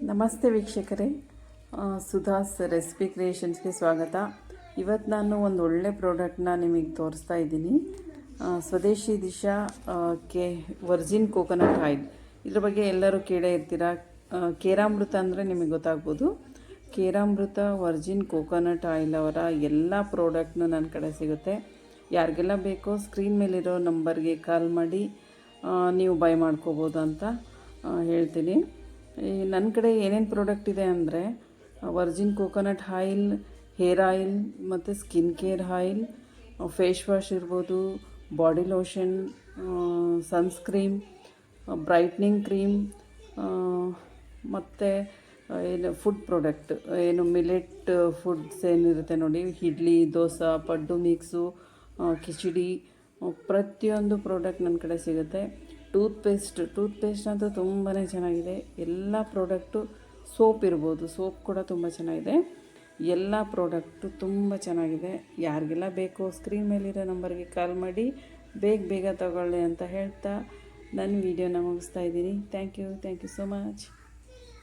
ನಮಸ್ತೆ ವೀಕ್ಷಕರೇ, ಸುಧಾಸ್ ರೆಸಿಪಿ ಕ್ರಿಯೇಷನ್ಸ್ಗೆ ಸ್ವಾಗತ. ಇವತ್ತು ನಾನು ಒಂದು ಒಳ್ಳೆ ಪ್ರಾಡಕ್ಟ್ನ ನಿಮಗೆ ತೋರಿಸ್ತಾ ಇದ್ದೀನಿ. ಸ್ವದೇಶಿ ದಿಶಾ ವರ್ಜಿನ್ ಕೋಕೋನಟ್ ಆಯಿಲ್. ಇದ್ರ ಬಗ್ಗೆ ಎಲ್ಲರೂ ಕೇಳೇ ಇರ್ತೀರ. ಕೇರಾಮೃತ ಅಂದರೆ ನಿಮಗೆ ಗೊತ್ತಾಗ್ಬೋದು. ಕೇರಾಮೃತ ವರ್ಜಿನ್ ಕೋಕೋನಟ್ ಆಯಿಲ್ ಅವರ ಎಲ್ಲ ಪ್ರಾಡಕ್ಟ್ನು ನನ್ನ ಕಡೆ ಸಿಗುತ್ತೆ. ಯಾರಿಗೆಲ್ಲ ಬೇಕೋ ಸ್ಕ್ರೀನ್ ಮೇಲಿರೋ ನಂಬರ್ಗೆ ಕಾಲ್ ಮಾಡಿ ನೀವು ಬೈ ಮಾಡ್ಕೋಬೋದು ಅಂತ ಹೇಳ್ತೀನಿ. ನನ್ನ ಕಡೆ ಏನೇನು ಪ್ರಾಡಕ್ಟ್ ಇದೆ ಅಂದರೆ virgin coconut oil, hair oil ಮತ್ತು skin care oil, face wash ಇರ್ಬೋದು, body lotion, sunscreen, brightening cream, ಮತ್ತು ಏನು ಫುಡ್ ಪ್ರಾಡಕ್ಟ್, ಏನು ಮಿಲೆಟ್ ಫುಡ್ಸ್ ಏನಿರುತ್ತೆ ನೋಡಿ, ಇಡ್ಲಿ, ದೋಸೆ, ಪಡ್ಡು ಮಿಕ್ಸು, ಕಿಚಡಿ, ಪ್ರತಿಯೊಂದು ಪ್ರಾಡಕ್ಟ್ ನನ್ನ ಕಡೆ ಸಿಗುತ್ತೆ. ಟೂತ್ಪೇಸ್ಟ್ ಅಂತೂ ತುಂಬಾ ಚೆನ್ನಾಗಿದೆ. ಎಲ್ಲ ಪ್ರಾಡಕ್ಟು, ಸೋಪ್ ಇರ್ಬೋದು, ಸೋಪ್ ಕೂಡ ತುಂಬ ಚೆನ್ನಾಗಿದೆ. ಎಲ್ಲ ಪ್ರಾಡಕ್ಟು ತುಂಬ ಚೆನ್ನಾಗಿದೆ. ಯಾರಿಗೆಲ್ಲ ಬೇಕೋ ಸ್ಕ್ರೀನ್ ಮೇಲಿರೋ ನಂಬರ್ಗೆ ಕಾಲ್ ಮಾಡಿ ಬೇಗ ತಗೊಳ್ಳಿ ಅಂತ ಹೇಳ್ತಾ ನನ್ನ ವೀಡಿಯೋನ ಮುಗಿಸ್ತಾ ಇದ್ದೀನಿ. Thank you so much.